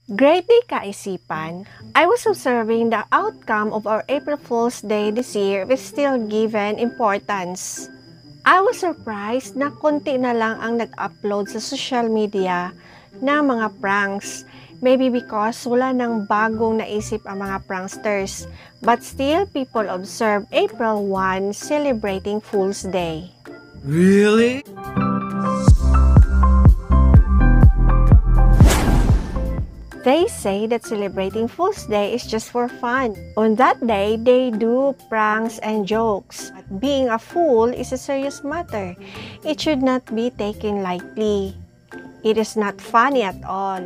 Greatly kaisipan, I was observing the outcome of our April Fool's Day this year was still given importance. I was surprised na konti na lang ang nag-upload sa social media ng mga pranks. Maybe because wala nang bagong naisip ang mga pranksters. But still, people observe April 1 celebrating Fool's Day. Really? They say that celebrating Fool's Day is just for fun. On that day, they do pranks and jokes. But being a fool is a serious matter. It should not be taken lightly. It is not funny at all.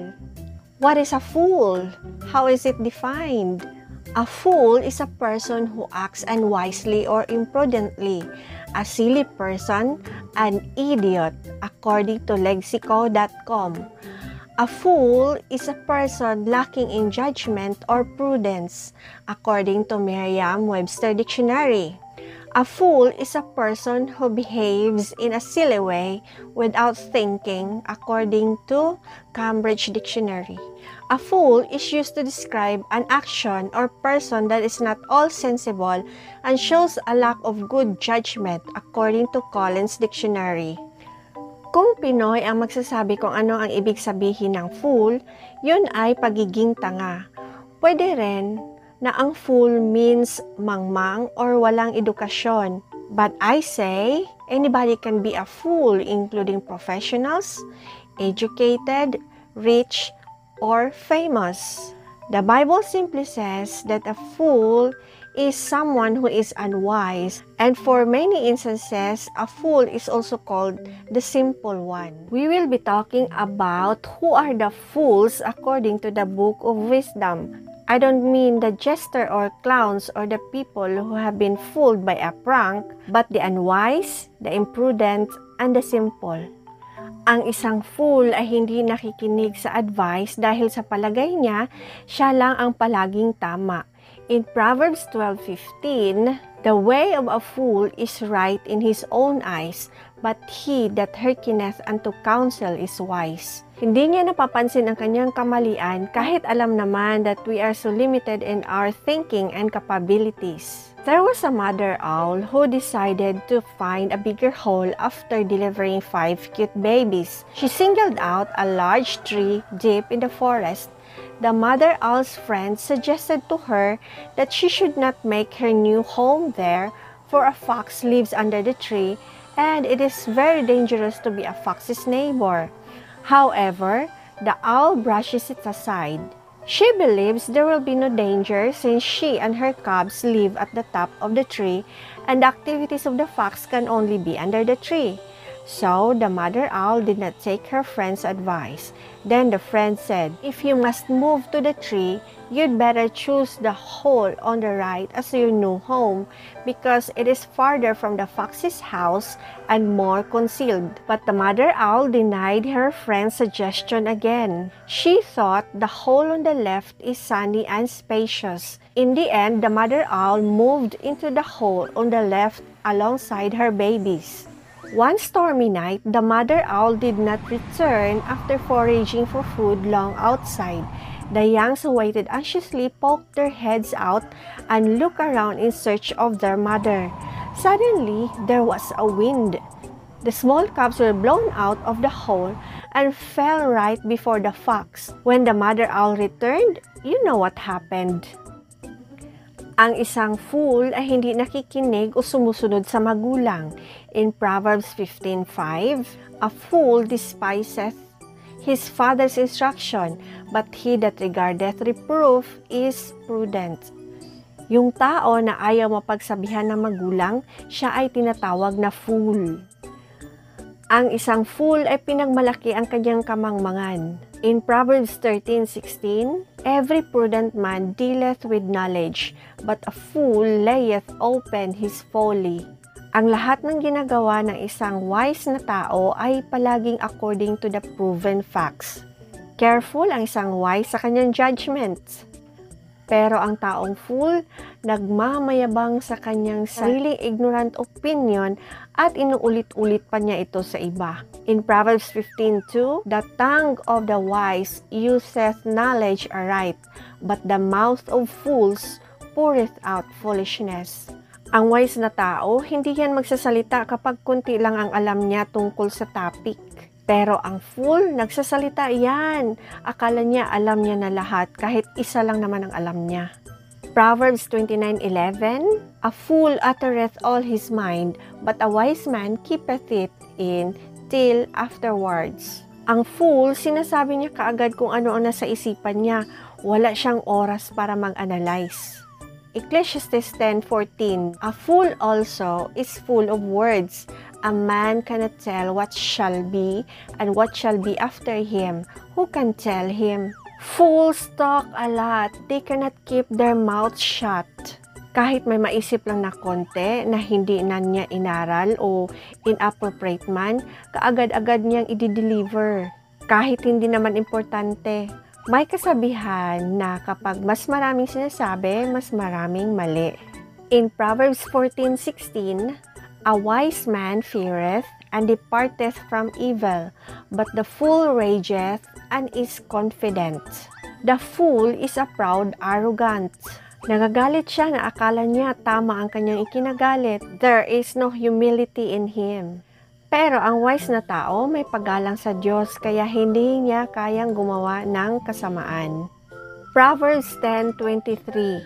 What is a fool? How is it defined? A fool is a person who acts unwisely or imprudently. A silly person, an idiot, according to lexico.com. A fool is a person lacking in judgment or prudence, according to Merriam-Webster Dictionary. A fool is a person who behaves in a silly way without thinking, according to Cambridge Dictionary. A fool is used to describe an action or person that is not all sensible and shows a lack of good judgment, according to Collins Dictionary. Kung Pinoy ang magsasabi kung ano ang ibig sabihin ng fool, yun ay pagiging tanga. Pwede rin na ang fool means mangmang or walang edukasyon. But I say, anybody can be a fool, including professionals, educated, rich, or famous. The Bible simply says that a fool is someone who is unwise, and for many instances, a fool is also called the simple one. We will be talking about who are the fools according to the Book of Wisdom. I don't mean the jester or clowns or the people who have been fooled by a prank, but the unwise, the imprudent, and the simple. Ang isang fool ay hindi nakikinig sa advice dahil sa palagay niya, siya lang ang palaging tama. In Proverbs 12:15, the way of a fool is right in his own eyes, but he that hearkeneth unto counsel is wise. Hindi niya napapansin ang kanyang kamalian kahit alam naman that we are so limited in our thinking and capabilities. There was a mother owl who decided to find a bigger hole after delivering 5 cute babies. She singled out a large tree deep in the forest. The mother owl's friend suggested to her that she should not make her new home there, for a fox lives under the tree, and it is very dangerous to be a fox's neighbor. However, the owl brushes it aside. She believes there will be no danger since she and her cubs live at the top of the tree, and the activities of the fox can only be under the tree. So, the mother owl did not take her friend's advice. Then the friend said, "If you must move to the tree, you'd better choose the hole on the right as your new home, because it is farther from the fox's house and more concealed." But the mother owl denied her friend's suggestion again. She thought the hole on the left is sunny and spacious. In the end, the mother owl moved into the hole on the left alongside her babies. One stormy night, the mother owl did not return after foraging for food long outside. The youngs who waited anxiously poked their heads out and looked around in search of their mother. Suddenly, there was a wind. The small cubs were blown out of the hole and fell right before the fox. When the mother owl returned, you know what happened. Ang isang fool ay hindi nakikinig o sumusunod sa magulang. In Proverbs 15:5, a fool despiseth his father's instruction, but he that regardeth reproof is prudent. Yung tao na ayaw mapagsabihan ng magulang, siya ay tinatawag na fool. Ang isang fool ay pinagmalaki ang kanyang kamangmangan. In Proverbs 13:16, every prudent man dealeth with knowledge, but a fool layeth open his folly. Ang lahat ng ginagawa ng isang wise na tao ay palaging according to the proven facts. Careful ang isang wise sa kanyang judgments. Pero ang taong fool, nagmamayabang sa kanyang sariling ignorant opinion at inuulit-ulit pa niya ito sa iba. In Proverbs 15:2, the tongue of the wise useth knowledge aright, but the mouth of fools poureth out foolishness. Ang wise na tao, hindi yan magsasalita kapag kunti lang ang alam niya tungkol sa topic. Pero ang fool, nagsasalita yan. Akala niya alam niya na lahat kahit isa lang naman ang alam niya. Proverbs 29:11, a fool uttereth all his mind, but a wise man keepeth it in till afterwards. Ang fool, sinasabi niya kaagad kung ano ang nasa isipan niya. Wala siyang oras para mag-analyze. Ecclesiastes 10:14, a fool also is full of words. A man cannot tell what shall be and what shall be after him. Who can tell him? Fools talk a lot. They cannot keep their mouths shut. Kahit may maisip lang na konti na hindi na niya inaral o inappropriate man, kaagad-agad niyang i-deliver. Kahit hindi naman importante. May kasabihan na kapag mas maraming sinasabi, mas maraming mali. In Proverbs 14:16, a wise man feareth and departeth from evil, but the fool rageth and is confident. The fool is a proud, arrogant. Nagagalit siya na akala niya tama ang kanyang ikinagalit. There is no humility in him. Pero ang wise na tao may paggalang sa Diyos kaya hindi niya kayang gumawa ng kasamaan. Proverbs 10:23,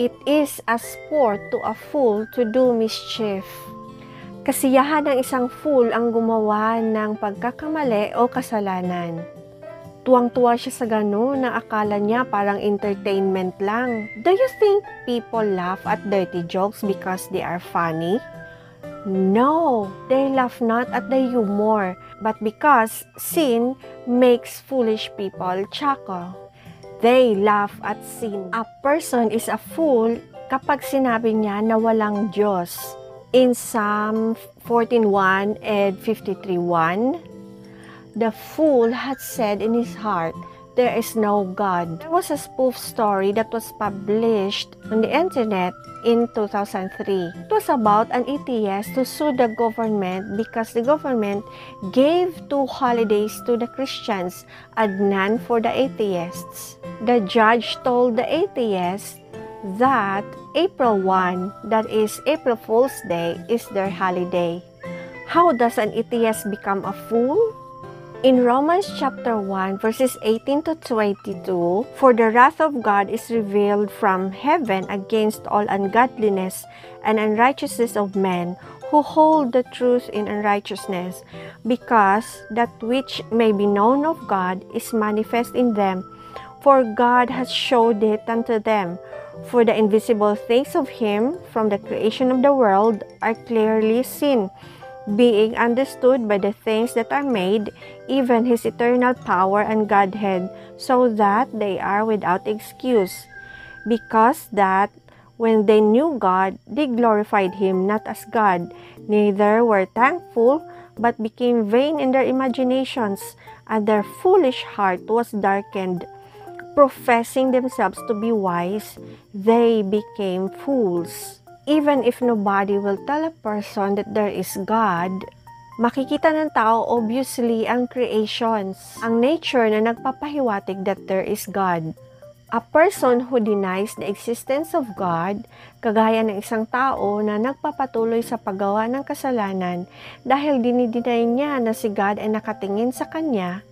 it is a sport to a fool to do mischief. Kasiyahan ng isang fool ang gumawa ng pagkakamali o kasalanan. Tuwang-tuwa siya sa gano'n na akala niya parang entertainment lang. Do you think people laugh at dirty jokes because they are funny? No, they laugh not at the humor, but because sin makes foolish people chuckle. They laugh at sin. A person is a fool kapag sinabi niya na walang Diyos. In Psalm 14:1 and 53:1, the fool hath said in his heart, there is no God. There was a spoof story that was published on the internet in 2003. It was about an atheist who sued the government because the government gave 2 holidays to the Christians and none for the atheists. The judge told the atheist that April 1, that is April Fool's Day, is their holiday. How does an atheist become a fool? In Romans chapter 1, verses 18 to 22, for the wrath of God is revealed from heaven against all ungodliness and unrighteousness of men who hold the truth in unrighteousness, because that which may be known of God is manifest in them, for God has showed it unto them. For the invisible things of him from the creation of the world are clearly seen, being understood by the things that are made, even his eternal power and Godhead, so that they are without excuse. Because that, when they knew God, they glorified him not as God, neither were thankful, but became vain in their imaginations, and their foolish heart was darkened. Professing themselves to be wise, they became fools. Even if nobody will tell a person that there is God, makikita ng tao obviously ang creations, ang nature na nagpapahiwatig that there is God. A person who denies the existence of God, kagaya ng isang tao na nagpapatuloy sa paggawa ng kasalanan dahil dinideny niya na si God ay nakatingin sa kanya,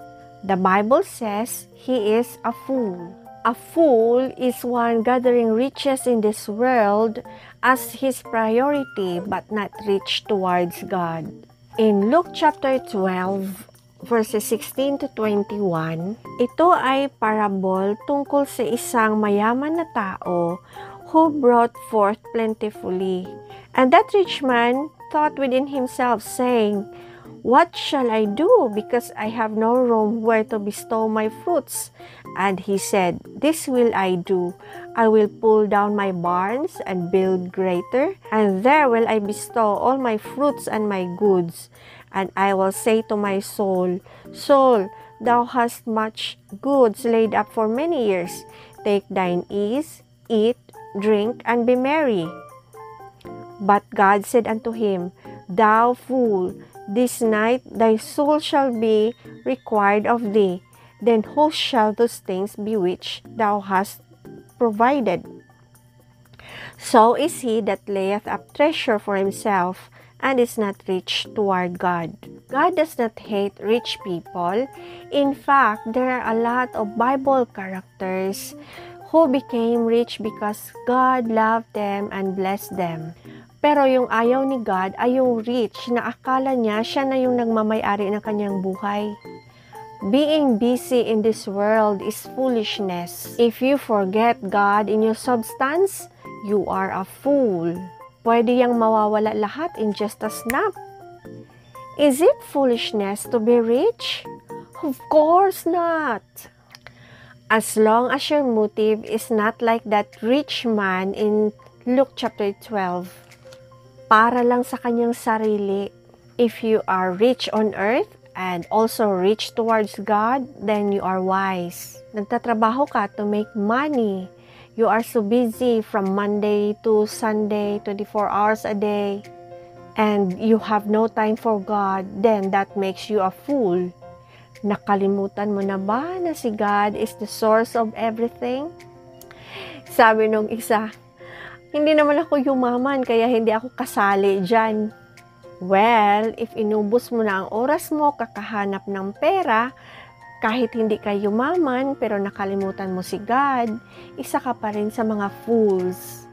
the Bible says he is a fool. A fool is one gathering riches in this world as his priority but not reach towards God. In Luke chapter 12, verses 16 to 21, ito ay parable tungkol sa isang mayaman na tao who brought forth plentifully. And that rich man thought within himself, saying, what shall I do, because I have no room where to bestow my fruits? And he said, this will I do. I will pull down my barns and build greater, and there will I bestow all my fruits and my goods. And I will say to my soul, soul, thou hast much goods laid up for many years. Take thine ease, eat, drink, and be merry. But God said unto him, Thou fool, this night thy soul shall be required of thee. Then whose shall those things be which thou hast provided? So is he that layeth up treasure for himself, and is not rich toward God. God does not hate rich people. In fact, there are a lot of Bible characters who became rich because God loved them and blessed them. Pero yung ayaw ni God ay yung rich na akala niya siya na yung nagmamay-ari ng kanyang buhay. Being busy in this world is foolishness. If you forget God in your substance, you are a fool. Pwede yang mawawala lahat in just a snap. Is it foolishness to be rich? Of course not. As long as your motive is not like that rich man in Luke chapter 12, para lang sa kanyang sarili. If you are rich on earth and also rich towards God, then you are wise. Nagtatrabaho ka to make money. You are so busy from Monday to Sunday, 24 hours a day, and you have no time for God, then that makes you a fool. Nakalimutan mo na ba na si God is the source of everything? Sabi nung isa, hindi naman ako yumaman kaya hindi ako kasali dyan. Well, if inubos mo na ang oras mo kakahanap ng pera, kahit hindi ka yumaman pero nakalimutan mo si God, isa ka pa rin sa mga fools.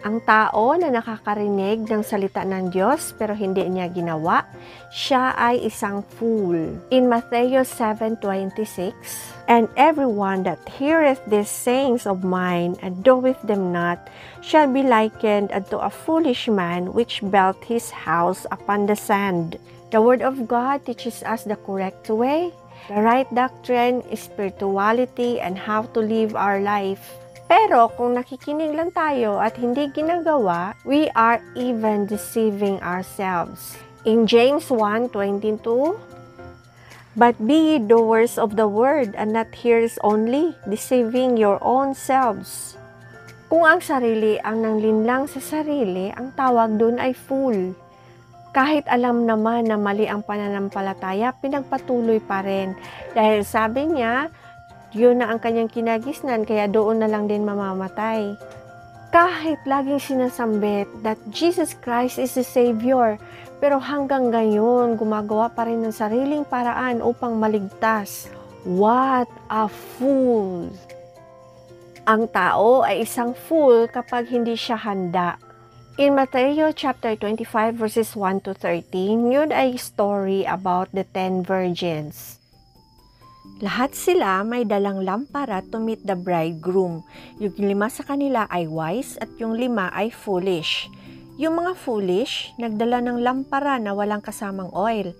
Ang tao na nakakarinig ng salita ng Diyos pero hindi niya ginawa, siya ay isang fool. In Matthew 7:26, And everyone that heareth these sayings of mine and doeth them not shall be likened unto a foolish man which built his house upon the sand. The Word of God teaches us the correct way, the right doctrine, spirituality, and how to live our life. Pero kung nakikinig lang tayo at hindi ginagawa, we are even deceiving ourselves. In James 1:22, But be ye doers of the word, and not hearers only, deceiving your own selves. Kung ang sarili ang nanglinlang sa sarili, ang tawag dun ay fool. Kahit alam naman na mali ang pananampalataya, pinagpatuloy pa rin. Dahil sabi niya, yun na ang kanyang kinagisnan, kaya doon na lang din mamamatay. Kahit laging sinasambit that Jesus Christ is the Savior, pero hanggang ngayon, gumagawa pa rin ng sariling paraan upang maligtas. What a fool! Ang tao ay isang fool kapag hindi siya handa. In Matthew chapter 25 verses 1 to 13, yun ay story about the 10 virgins. Lahat sila may dalang lampara to meet the bridegroom. Yung 5 sa kanila ay wise at yung 5 ay foolish. Yung mga foolish, nagdala ng lampara na walang kasamang oil.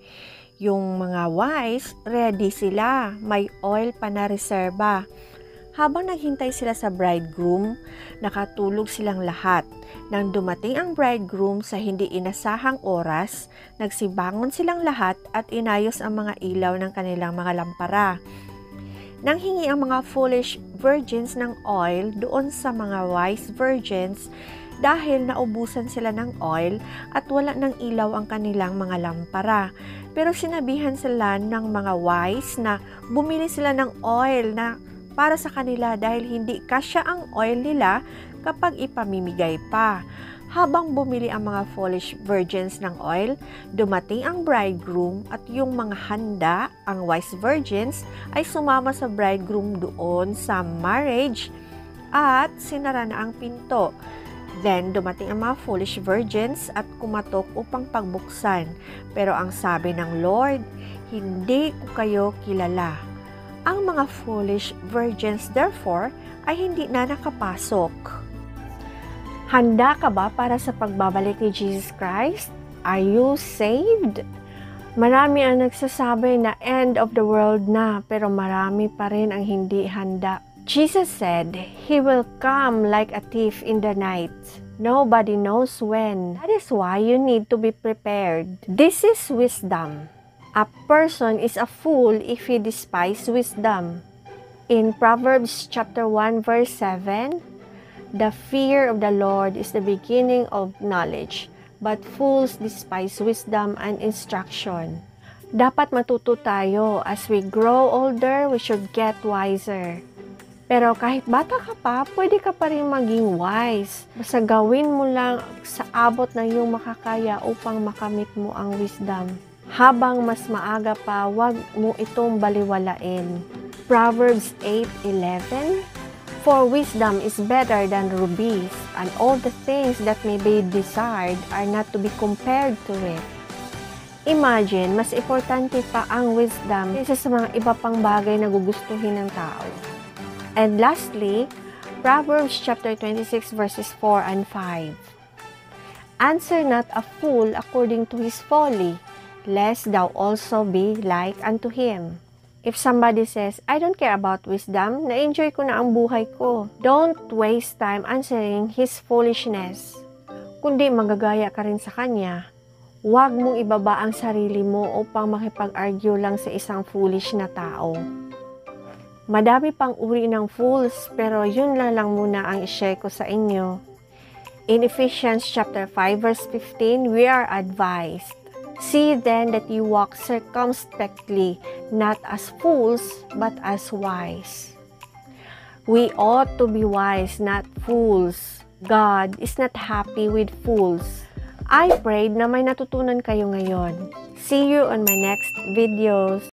Yung mga wise, ready sila, may oil pa na reserba. Habang naghintay sila sa bridegroom, nakatulog silang lahat. Nang dumating ang bridegroom sa hindi inasahang oras, nagsibangon silang lahat at inayos ang mga ilaw ng kanilang mga lampara. Nang hingi ang mga foolish virgins ng oil doon sa mga wise virgins, dahil naubusan sila ng oil at wala ng ilaw ang kanilang mga lampara. Pero sinabihan sila ng mga wise na bumili sila ng oil na para sa kanila dahil hindi kasya ang oil nila kapag ipamimigay pa. Habang bumili ang mga foolish virgins ng oil, dumating ang bridegroom at yung mga handa, ang wise virgins, ay sumama sa bridegroom doon sa marriage at sinara na ang pinto. Then, dumating ang mga foolish virgins at kumatok upang pagbuksan. Pero ang sabi ng Lord, hindi ko kayo kilala. Ang mga foolish virgins, therefore, ay hindi na nakapasok. Handa ka ba para sa pagbabalik ni Jesus Christ? Are you saved? Marami ang nagsasabi na end of the world na, pero marami pa rin ang hindi handa. Jesus said, He will come like a thief in the night. Nobody knows when. That is why you need to be prepared. This is wisdom. A person is a fool if he despises wisdom. In Proverbs chapter 1 verse 7, the fear of the Lord is the beginning of knowledge, but fools despise wisdom and instruction. Dapat matuto tayo. As we grow older, we should get wiser. Pero kahit bata ka pa, pwede ka pa rin maging wise. Basta gawin mo lang sa abot na iyong makakaya upang makamit mo ang wisdom. Habang mas maaga pa, wag mo itong baliwalain. Proverbs 8:11, for wisdom is better than rubies, and all the things that may be desired are not to be compared to it. Imagine, mas importante pa ang wisdom kaysa sa mga iba pang bagay na gugustuhin ng tao. And lastly, Proverbs chapter 26 verses 4 and 5. Answer not a fool according to his folly, lest thou also be like unto him. If somebody says, I don't care about wisdom, na-enjoy ko na ang buhay ko. Don't waste time answering his foolishness. Kundi magagaya ka rin sa kanya. Huwag mong ibaba ang sarili mo upang makipag-argue lang sa isang foolish na tao. Madami pang uri ng fools, pero yun lang muna ang i-share ko sa inyo. In Ephesians chapter 5 verse 15, we are advised, see then that you walk circumspectly, not as fools, but as wise. We ought to be wise, not fools. God is not happy with fools. I prayed na may natutunan kayo ngayon. See you on my next videos.